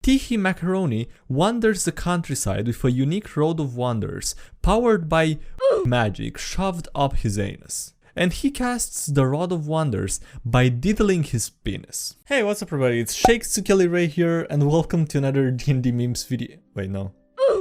Teehee Maccaroni wanders the countryside with a unique road of wonders powered by magic shoved up his anus. And he casts the Rod of Wonders by diddling his penis. Hey, what's up everybody, it's SkyDieRay here and welcome to another D&D memes video. Wait, no,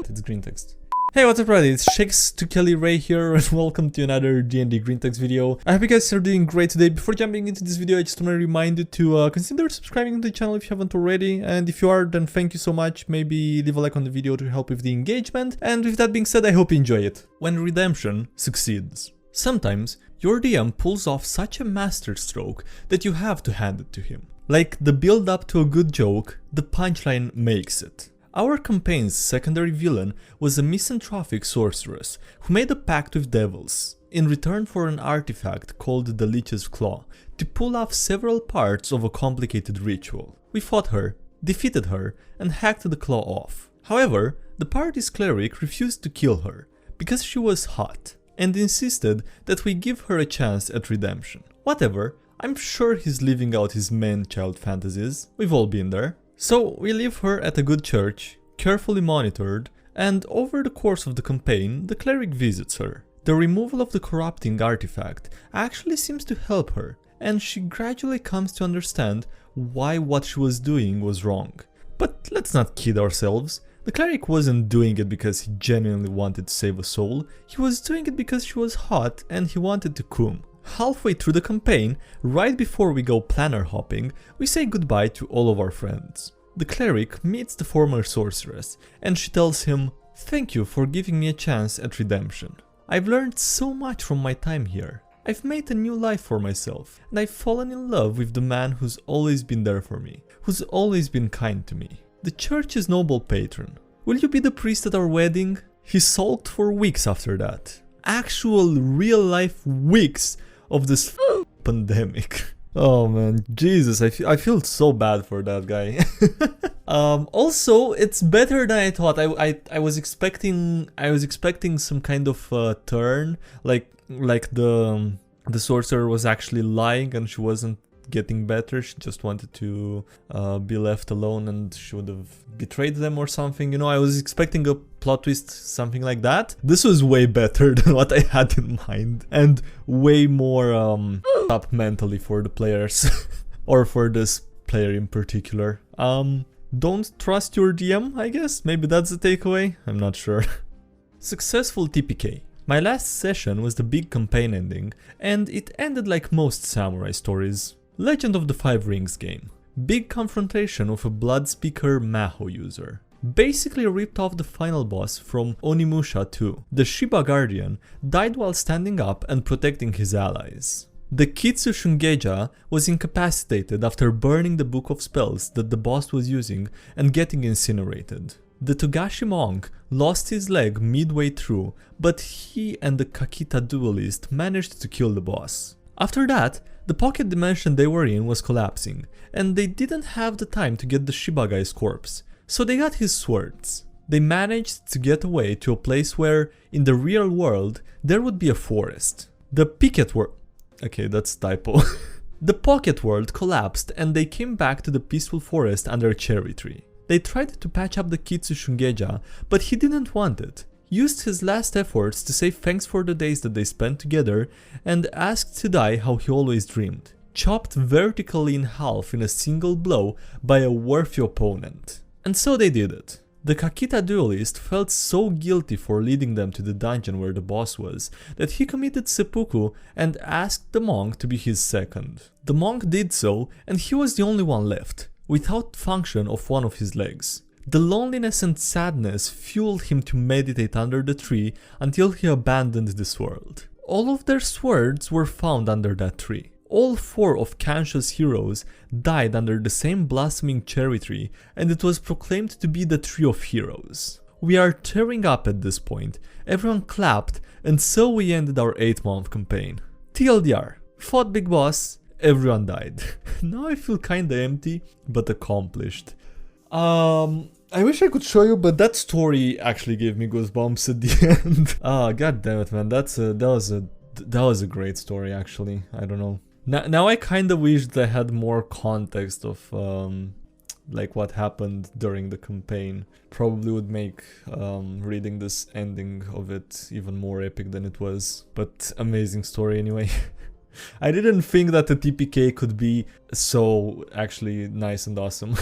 it's green text. Hey, what's up everybody, it's SkyDieRay here and welcome to another D&D green text video. I hope you guys are doing great today. Before jumping into this video, I just want to remind you to consider subscribing to the channel if you haven't already. And if you are, then thank you so much. Maybe leave a like on the video to help with the engagement. And with that being said, I hope you enjoy it. When redemption succeeds. Sometimes, your DM pulls off such a masterstroke that you have to hand it to him. Like the build up to a good joke, the punchline makes it. Our campaign's secondary villain was a misanthropic sorceress who made a pact with devils in return for an artifact called the Lich's Claw to pull off several parts of a complicated ritual. We fought her, defeated her, and hacked the claw off. However, the party's cleric refused to kill her because she was hot, and insisted that we give her a chance at redemption. Whatever, I'm sure he's living out his man-child fantasies, we've all been there. So we leave her at a good church, carefully monitored, and over the course of the campaign, the cleric visits her. The removal of the corrupting artifact actually seems to help her, and she gradually comes to understand why what she was doing was wrong. But let's not kid ourselves. The cleric wasn't doing it because he genuinely wanted to save a soul, he was doing it because she was hot and he wanted to cum. Halfway through the campaign, right before we go planner hopping, we say goodbye to all of our friends. The cleric meets the former sorceress and she tells him, "Thank you for giving me a chance at redemption. I've learned so much from my time here. I've made a new life for myself and I've fallen in love with the man who's always been there for me, who's always been kind to me. The church's noble patron. Will you be the priest at our wedding?" He sulked for weeks after that. Actual real life weeks of this pandemic. Oh man, Jesus, I feel so bad for that guy. Also, it's better than I thought. I was expecting some kind of turn, like the sorcerer was actually lying and she wasn't getting better, she just wanted to be left alone and she would have betrayed them or something, you know. I was expecting a plot twist, something like that. This was way better than what I had in mind and way more up mentally for the players or for this player in particular. Don't trust your DM, I guess, maybe that's the takeaway, I'm not sure. Successful TPK. My last session was the big campaign ending and it ended like most samurai stories. Legend of the Five Rings game. Big confrontation with a Bloodspeaker Maho user. Basically ripped off the final boss from Onimusha 2. The Shiba Guardian died while standing up and protecting his allies. The Kitsu Shungeja was incapacitated after burning the book of spells that the boss was using and getting incinerated. The Togashi monk lost his leg midway through, but he and the Kakita duelist managed to kill the boss. After that, the pocket dimension they were in was collapsing, and they didn't have the time to get the Shiba guy's corpse, so they got his swords. They managed to get away to a place where, in the real world, there would be a forest. The Picket world... Okay, that's typo. The pocket world collapsed and they came back to the peaceful forest under a cherry tree. They tried to patch up the Kitsu Shungeja, but he didn't want it. Used his last efforts to say thanks for the days that they spent together and asked to die how he always dreamed. Chopped vertically in half in a single blow by a worthy opponent. And so they did it. The Kakita duelist felt so guilty for leading them to the dungeon where the boss was that he committed seppuku and asked the monk to be his second. The monk did so and he was the only one left, without function of one of his legs. The loneliness and sadness fueled him to meditate under the tree until he abandoned this world. All of their swords were found under that tree. All four of Kansha's heroes died under the same blossoming cherry tree, and it was proclaimed to be the Tree of Heroes. We are tearing up at this point, everyone clapped, and so we ended our 8-month campaign. TLDR, fought Big Boss, everyone died. Now I feel kinda empty, but accomplished. I wish I could show you, but that story actually gave me goosebumps at the end. Ah, god damn it, man, that was a great story actually. I don't know. Now I kinda wish that I had more context of like what happened during the campaign. Probably would make reading this ending of it even more epic than it was. But amazing story anyway. I didn't think that the TPK could be so actually nice and awesome.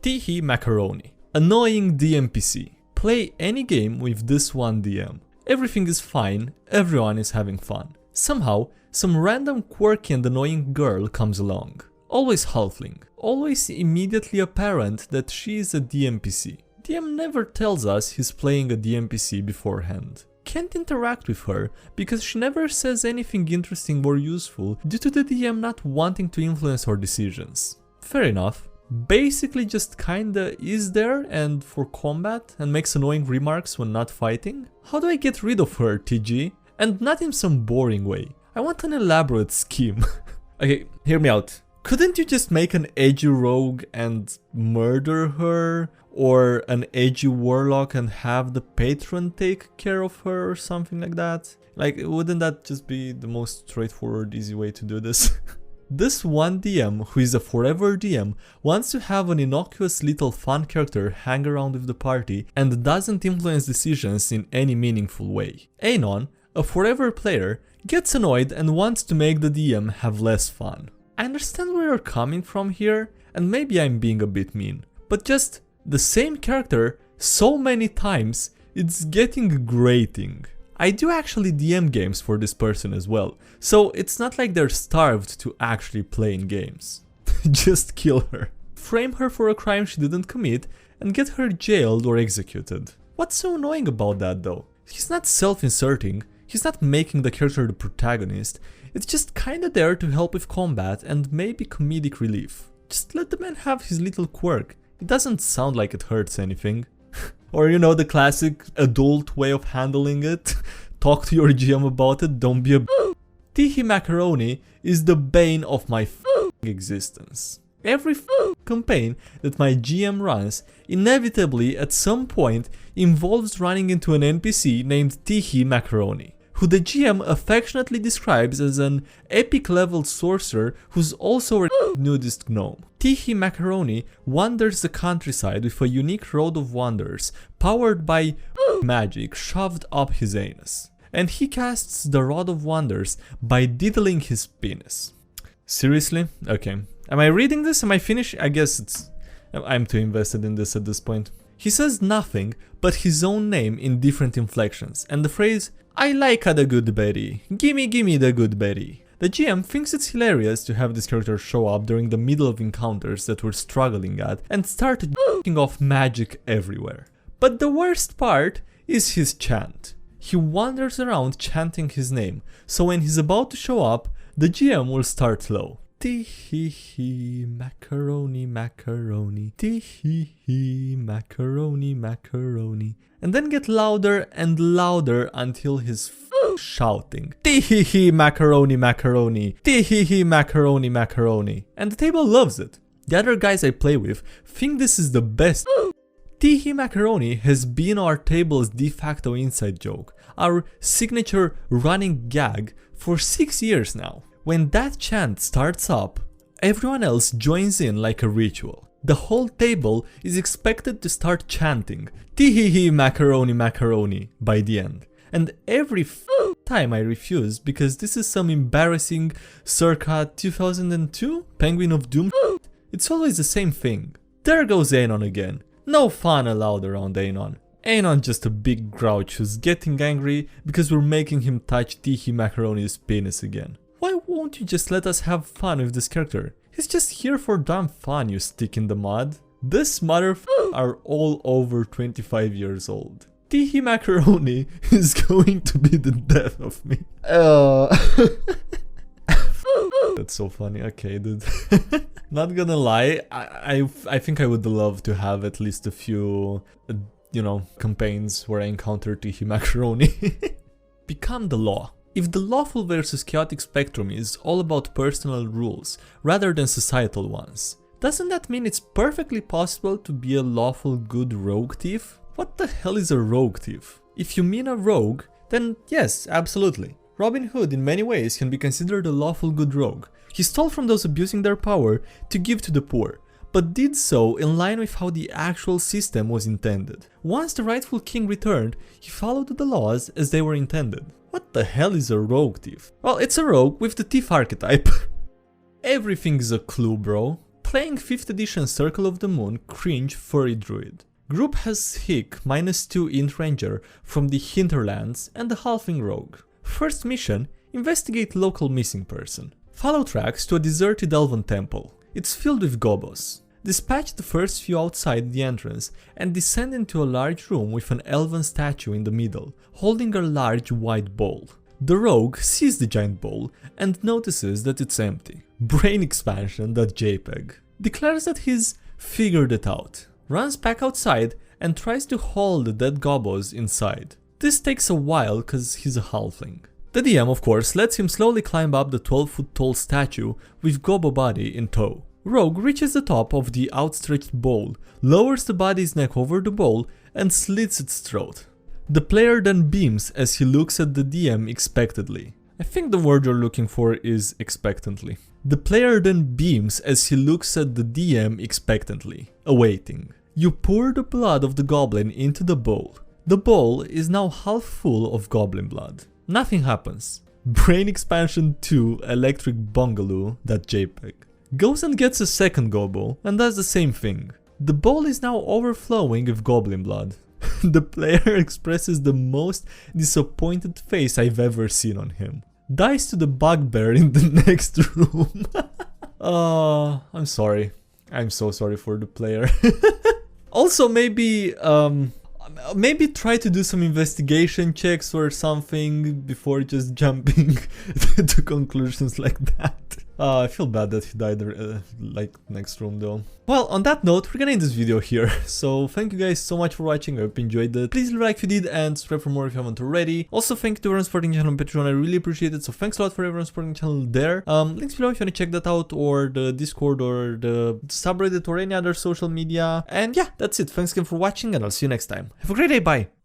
Teehee Maccaroni. Annoying DMPC. Play any game with this one DM. Everything is fine, everyone is having fun. Somehow, some random quirky and annoying girl comes along. Always halfling. Always immediately apparent that she is a DMPC. DM never tells us he's playing a DMPC beforehand. Can't interact with her because she never says anything interesting or useful due to the DM not wanting to influence our decisions. Fair enough. Basically just kinda is there and for combat and makes annoying remarks when not fighting. How do I get rid of her, TG? And not in some boring way. I want an elaborate scheme. Okay, hear me out. Couldn't you just make an edgy rogue and murder her? Or an edgy warlock and have the patron take care of her or something like that? Like, wouldn't that just be the most straightforward, easy way to do this? This one DM, who is a forever DM, wants to have an innocuous little fun character hang around with the party and doesn't influence decisions in any meaningful way. Anon, a forever player, gets annoyed and wants to make the DM have less fun. I understand where you're coming from here, and maybe I'm being a bit mean, but just the same character so many times, it's getting grating. I do actually DM games for this person as well, so it's not like they're starved to actually playing games. Just kill her. Frame her for a crime she didn't commit and get her jailed or executed. What's so annoying about that though? He's not self-inserting, he's not making the character the protagonist, it's just kinda there to help with combat and maybe comedic relief. Just let the man have his little quirk. It doesn't sound like it hurts anything. Or you know, the classic adult way of handling it. Talk to your GM about it, don't be a Teehee Maccaroni is the bane of my existence. Every campaign that my GM runs inevitably at some point involves running into an NPC named Teehee Maccaroni, who the GM affectionately describes as an epic level sorcerer who's also a nudist gnome. Teehee Maccaroni wanders the countryside with a unique road of wonders powered by magic shoved up his anus. And he casts the Rod of Wonders by diddling his penis. Seriously? Okay. Am I reading this? Am I finished? I guess I'm too invested in this at this point. He says nothing but his own name in different inflections, and the phrase, "I like the good berry, gimme the good berry." The GM thinks it's hilarious to have this character show up during the middle of encounters that we're struggling at and start j***ing off magic everywhere. But the worst part is his chant. He wanders around chanting his name, so when he's about to show up, the GM will start low. Teehee Maccaroni Maccaroni, Teehee Maccaroni Maccaroni, and then get louder and louder until he's shouting Teehee Maccaroni Maccaroni, Teehee Maccaroni Maccaroni, and the table loves it. The other guys I play with think this is the best. Teehee Maccaroni has been our table's de facto inside joke, our signature running gag for 6 years now. When that chant starts up, everyone else joins in like a ritual. The whole table is expected to start chanting Teehee Maccaroni Maccaroni by the end. And every time I refuse because this is some embarrassing circa 2002 Penguin of Doom, it's always the same thing. There goes Anon again. No fun allowed around Anon. Anon just a big grouch who's getting angry because we're making him touch Teehee Maccaroni's penis again. Why won't you just let us have fun with this character? He's just here for damn fun, you stick in the mud. This are all over 25 years old. Teehee Maccaroni is going to be the death of me. That's so funny. Okay, dude. Not gonna lie, I think I would love to have at least a few, you know, campaigns where I encounter Teehee Maccaroni. Become the law. If the lawful versus chaotic spectrum is all about personal rules rather than societal ones, doesn't that mean it's perfectly possible to be a lawful good rogue thief? What the hell is a rogue thief? If you mean a rogue, then yes, absolutely. Robin Hood in many ways can be considered a lawful good rogue. He stole from those abusing their power to give to the poor. but did so in line with how the actual system was intended. Once the rightful king returned, he followed the laws as they were intended. What the hell is a rogue thief? Well, it's a rogue with the thief archetype. Everything is a clue, bro. Playing 5th edition Circle of the Moon, cringe furry druid. Group has Hick, -2 int ranger from the hinterlands and the halfling rogue. First mission, investigate local missing person. Follow tracks to a deserted elven temple. It's filled with gobos. Dispatch the first few outside the entrance and descend into a large room with an elven statue in the middle, holding a large white bowl. The rogue sees the giant bowl and notices that it's empty. Brain expansion.jpg. Declares that he's figured it out. Runs back outside and tries to haul the dead gobos inside. This takes a while cause he's a halfling. The DM of course lets him slowly climb up the 12-foot tall statue with gobo body in tow. Rogue reaches the top of the outstretched bowl, lowers the body's neck over the bowl and slits its throat. The player then beams as he looks at the DM expectantly. I think the word you're looking for is expectantly. The player then beams as he looks at the DM expectantly, awaiting. You pour the blood of the goblin into the bowl. The bowl is now half full of goblin blood. Nothing happens. Brain expansion 2 electric bungaloo.jpg. Goes and gets a second gobo and does the same thing. The bowl is now overflowing with goblin blood. The player expresses the most disappointed face I've ever seen on him. Dies to the bugbear in the next room. I'm sorry. I'm so sorry for the player. Also, maybe try to do some investigation checks or something before just jumping to conclusions like that. I feel bad that he died like next room though. Well, on that note, we're gonna end this video here. So thank you guys so much for watching. I hope you enjoyed it. Please leave a like if you did and subscribe for more if you haven't already. Also, thank you to everyone supporting the channel on Patreon. I really appreciate it. So thanks a lot for everyone supporting the channel there. Links below if you want to check that out, or the Discord or the subreddit or any other social media. And yeah, that's it. Thanks again for watching and I'll see you next time. Have a great day. Bye.